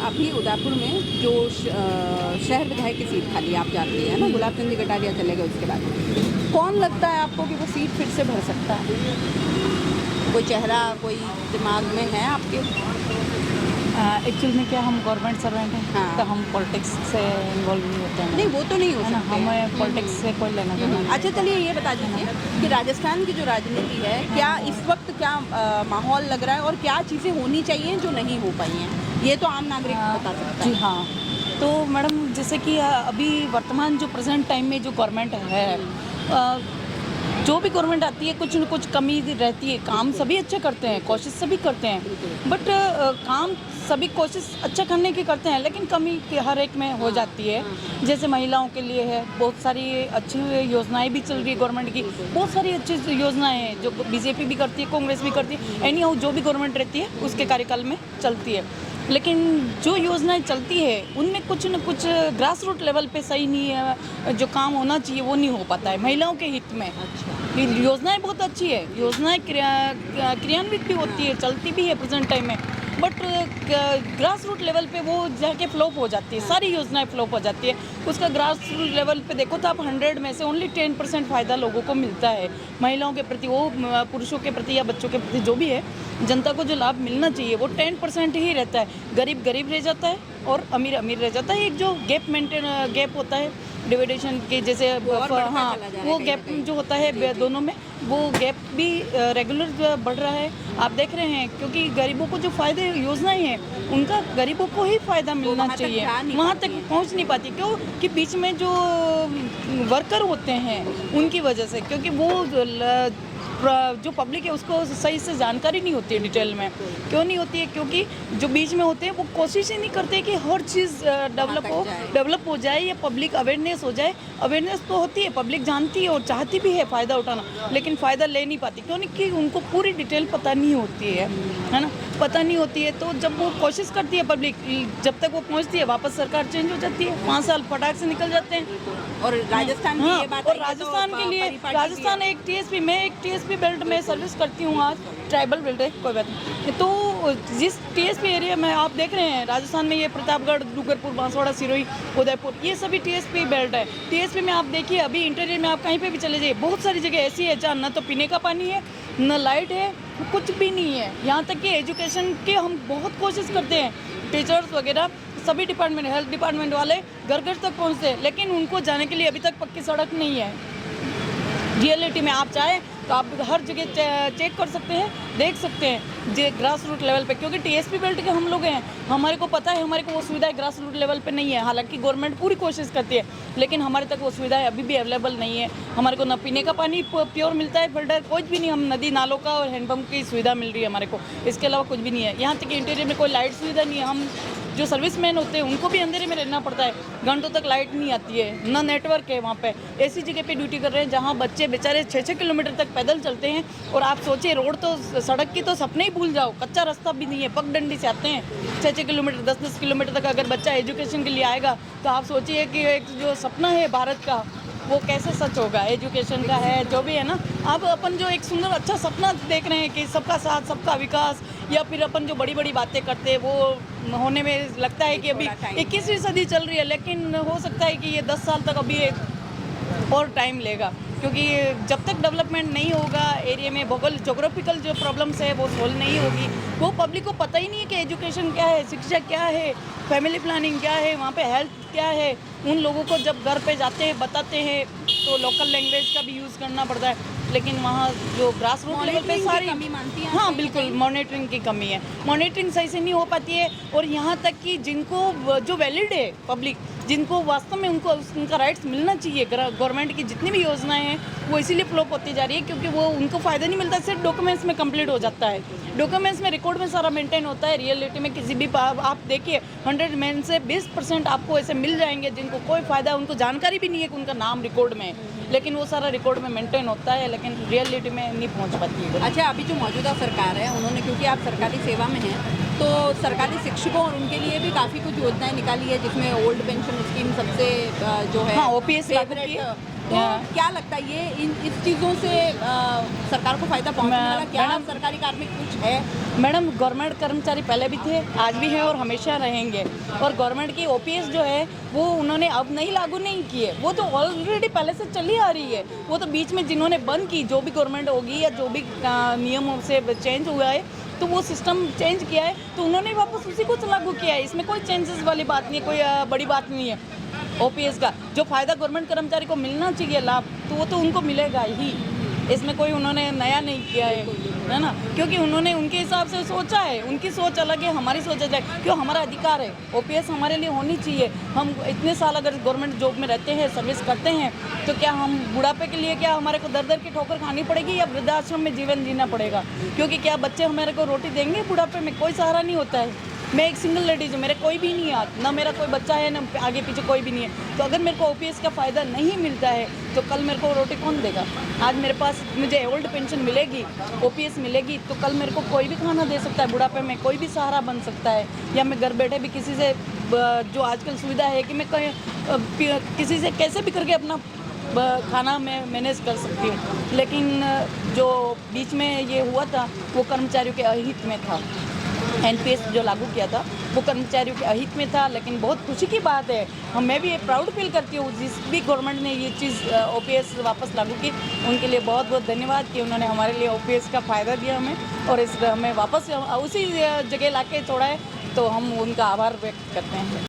अभी उदयपुर में जो शहर विधायक की सीट खाली आप जानती हैं ना, गुलाब चंद कटारिया चले गए उसके बाद, कौन लगता है आपको कि वो सीट फिर से भर सकता है? कोई चेहरा कोई दिमाग में है आपके? एक्चुअल में क्या हम गवर्नमेंट सर्वेंट हैं, हाँ। तो हम पॉलिटिक्स से इन्वॉल्व नहीं होते हैं। नहीं, वो तो नहीं हो है ना, सकते। हमें पॉलिटिक्स से कोई लेना देना नहीं। अच्छा, चलिए ये बता दीजिए कि राजस्थान की जो राजनीति है, क्या इस वक्त क्या माहौल लग रहा है और क्या चीज़ें होनी चाहिए जो नहीं हो पाई हैं? ये तो आम नागरिक बता सकता जी है। हाँ, तो मैडम जैसे कि अभी वर्तमान जो प्रेजेंट टाइम में जो गवर्नमेंट है, जो भी गवर्नमेंट आती है कुछ न कुछ कमी रहती है। काम सभी अच्छे करते हैं, कोशिश सभी करते हैं, बट काम सभी कोशिश अच्छा करने की करते हैं, लेकिन कमी हर एक में हो जाती है। जैसे महिलाओं के लिए है, बहुत सारी अच्छी योजनाएं भी चल रही है गवर्नमेंट की, बहुत सारी अच्छी योजनाएं हैं जो बीजेपी भी करती है, कांग्रेस भी करती है, एनी हाउ जो भी गवर्नमेंट रहती है उसके कार्यकाल में चलती है। लेकिन जो योजनाएं चलती है उनमें कुछ न कुछ ग्रास रूट लेवल पे सही नहीं है, जो काम होना चाहिए वो नहीं हो पाता है महिलाओं के हित में। अच्छा। ये योजनाएं बहुत अच्छी है, योजनाएं क्रियान्वित भी होती है, चलती भी है प्रेजेंट टाइम में, बट ग्रास रूट लेवल पे वो जाके फ्लॉप हो जाती है, सारी योजनाएं फ्लॉप हो जाती है। उसका ग्रास रूट लेवल पे देखो तो आप 100 में से ओनली 10% फ़ायदा लोगों को मिलता है। महिलाओं के प्रति, वो पुरुषों के प्रति या बच्चों के प्रति जो भी है, जनता को जो लाभ मिलना चाहिए वो 10% ही रहता है। गरीब गरीब रह जाता है और अमीर अमीर रह जाता है। एक जो गैप होता है डिविडेशन के जैसे, हाँ, वो गैप जो होता है दोनों में, वो गैप भी रेगुलर बढ़ रहा है। आप देख रहे हैं, क्योंकि गरीबों को जो फायदे योजनाएं हैं उनका गरीबों को ही फायदा मिलना चाहिए, वहाँ तक पहुँच नहीं पाती। क्यों कि बीच में जो वर्कर होते हैं उनकी वजह से, क्योंकि वो जो पब्लिक है उसको सही से जानकारी नहीं होती है डिटेल में। क्यों नहीं होती है? क्योंकि जो बीच में होते हैं वो कोशिश ही नहीं करते कि हर चीज़ डेवलप हो जाए या पब्लिक अवेयरनेस हो जाए। अवेयरनेस तो होती है, पब्लिक जानती है और चाहती भी है फ़ायदा उठाना, लेकिन फ़ायदा ले नहीं पाती। क्यों नहीं? कि उनको पूरी डिटेल पता नहीं होती है ना, पता नहीं होती है। तो जब वो कोशिश करती है पब्लिक, जब तक वो पहुँचती है वापस सरकार चेंज हो जाती है, 5 साल फटाक से निकल जाते हैं। और राजस्थान की ये बात और राजस्थान के लिए, राजस्थान एक टीएसपी, मैं एक टीएसपी बेल्ट में सर्विस करती हूँ, आज ट्राइबल बेल्ट है, कोई बात नहीं। तो जिस टीएसपी एरिया में आप देख रहे हैं राजस्थान में, ये प्रतापगढ़, डूंगरपुर, बांसवाड़ा, सिरोही, उदयपुर, ये सभी टीएसपी बेल्ट है। टीएसपी में आप देखिए, अभी इंटीरियर में आप कहीं पे भी चले जाइए, बहुत सारी जगह ऐसी है जहाँ न तो पीने का पानी है, न लाइट है, कुछ भी नहीं है। यहाँ तक कि एजुकेशन के हम बहुत कोशिश करते हैं, टीचर्स वगैरह सभी डिपार्टमेंट, हेल्थ डिपार्टमेंट वाले घर घर तक पहुँचते हैं, लेकिन उनको जाने के लिए अभी तक पक्की सड़क नहीं है। रियलिटी में आप चाहें तो आप हर जगह चेक कर सकते हैं, देख सकते हैं जो ग्रास रूट लेवल पे, क्योंकि टीएसपी बेल्ट के हम लोग हैं, हमारे को पता है, हमारे को वो सुविधाएं ग्रास रूट लेवल पे नहीं है। हालांकि गवर्नमेंट पूरी कोशिश करती है, लेकिन हमारे तक वो सुविधाएं अभी भी अवेलेबल नहीं है। हमारे को न पीने का पानी प्योर मिलता है, फिल्टर कुछ भी नहीं, हम नदी नालों का और हैंडपम्प की सुविधा मिल रही है हमारे को, इसके अलावा कुछ भी नहीं है। यहाँ तक कि इंटीरियर में कोई लाइट सुविधा नहीं है। हम जो सर्विसमैन होते हैं उनको भी अंधेरे में रहना पड़ता है, घंटों तक लाइट नहीं आती है, ना नेटवर्क है वहाँ पे। ऐसी जगह पे ड्यूटी कर रहे हैं जहाँ बच्चे बेचारे 6-6 किलोमीटर तक पैदल चलते हैं, और आप सोचिए रोड तो, सड़क की तो सपने ही भूल जाओ, कच्चा रास्ता भी नहीं है, पगडंडी से आते हैं 6-6 किलोमीटर, 10-10 किलोमीटर तक। अगर बच्चा एजुकेशन के लिए आएगा तो आप सोचिए कि एक जो सपना है भारत का वो कैसे सच होगा, एजुकेशन का है जो भी है ना। अब अपन जो एक सुंदर अच्छा सपना देख रहे हैं कि सबका साथ सबका विकास, या फिर अपन जो बड़ी बड़ी बातें करते हैं वो होने में लगता है कि अभी 21वीं सदी चल रही है, लेकिन हो सकता है कि ये 10 साल तक अभी और टाइम लेगा, क्योंकि जब तक डेवलपमेंट नहीं होगा एरिया में, जोग्राफिकल जो प्रॉब्लम्स है वो सोल्व नहीं होगी। वो पब्लिक को पता ही नहीं है कि एजुकेशन क्या है, शिक्षा क्या है, फैमिली प्लानिंग क्या है, वहाँ पे हेल्थ क्या है। उन लोगों को जब घर पे जाते हैं बताते हैं तो लोकल लैंग्वेज का भी यूज़ करना पड़ता है, लेकिन वहाँ जो ग्रास रूट लेवल पे सारी कमी मानती हैं? हाँ बिल्कुल, मॉनिटरिंग की कमी है, मॉनिटरिंग सही से नहीं हो पाती है। और यहाँ तक कि जिनको जो वैलिड है पब्लिक, जिनको वास्तव में उनका राइट्स मिलना चाहिए, गवर्नमेंट की जितनी भी योजनाएं हैं वो इसीलिए फ्लॉप होती जा रही है क्योंकि वो उनको फ़ायदा नहीं मिलता, सिर्फ डॉक्यूमेंट्स में कंप्लीट हो जाता है, डॉक्यूमेंट्स में रिकॉर्ड में सारा मेंटेन होता है। रियलिटी में किसी भी आप देखिए 100 में से 20% आपको ऐसे मिल जाएंगे जिनको कोई फ़ायदा, उनको जानकारी भी नहीं है कि उनका नाम रिकॉर्ड में है, लेकिन वो सारा रिकॉर्ड में मेंटेन होता है, लेकिन रियलिटी में नहीं पहुँच पाती है। अच्छा, अभी जो मौजूदा सरकार है उन्होंने, क्योंकि आप सरकारी सेवा में हैं, तो सरकारी शिक्षकों और उनके लिए भी काफ़ी कुछ योजनाएं निकाली है, जिसमें ओल्ड पेंशन स्कीम सबसे जो है हाँ, OPS लागू की है। तो क्या लगता है ये इस चीज़ों से सरकार को फायदा पहुंचने वाला, क्या सरकारी कार्मिक कुछ है? मैडम, गवर्नमेंट कर्मचारी पहले भी थे, आज भी हैं और हमेशा रहेंगे। और गवर्नमेंट की ओपीएस जो है वो उन्होंने अब नहीं लागू नहीं की है, वो तो ऑलरेडी पहले से चली आ रही है। वो तो बीच में जिन्होंने बंद की, जो भी गवर्नमेंट होगी या जो भी नियमों से चेंज हुआ है, तो वो सिस्टम चेंज किया है तो उन्होंने वापस उसी को लागू किया है। इसमें कोई चेंजेस वाली बात नहीं है, कोई बड़ी बात नहीं है। ओपीएस का जो फ़ायदा गवर्नमेंट कर्मचारी को मिलना चाहिए लाभ, तो वो तो उनको मिलेगा ही। इसमें कोई उन्होंने नया नहीं किया है ना, क्योंकि उन्होंने उनके हिसाब से सोचा है। उनकी सोच अलग है, हमारी सोच अलग है। क्यों, हमारा अधिकार है, ओपीएस हमारे लिए होनी चाहिए। हम इतने साल अगर गवर्नमेंट जॉब में रहते हैं, सर्विस करते हैं, तो क्या हम बुढ़ापे के लिए क्या हमारे को दर दर की ठोकर खानी पड़ेगी या वृद्धाश्रम में जीवन जीना पड़ेगा? क्योंकि क्या बच्चे हमारे को रोटी देंगे बुढ़ापे में? कोई सहारा नहीं होता है। मैं एक सिंगल लेडीज हूँ, मेरे कोई भी नहीं है, ना मेरा कोई बच्चा है, ना आगे पीछे कोई भी नहीं है। तो अगर मेरे को ओपीएस का फ़ायदा नहीं मिलता है तो कल मेरे को रोटी कौन देगा? आज मेरे पास मुझे ओल्ड पेंशन मिलेगी, ओपीएस मिलेगी, तो कल मेरे को कोई भी खाना दे सकता है, बुढ़ापे में कोई भी सहारा बन सकता है। या मैं घर बैठे भी किसी से, जो आजकल सुविधा है कि मैं कहीं किसी से कैसे भी करके अपना खाना मैं मैनेज कर सकती हूँ। लेकिन जो बीच में ये हुआ था वो कर्मचारियों के अहित में था। एनपीएस जो लागू किया था वो कर्मचारियों के अहित में था। लेकिन बहुत खुशी की बात है, मैं भी प्राउड फील करती हूँ जिस भी गवर्नमेंट ने ये चीज़ ओपीएस वापस लागू की, उनके लिए बहुत बहुत धन्यवाद कि उन्होंने हमारे लिए ओपीएस का फ़ायदा दिया हमें, और इस हमें वापस उसी जगह ला के छोड़ा है, तो हम उनका आभार व्यक्त करते हैं।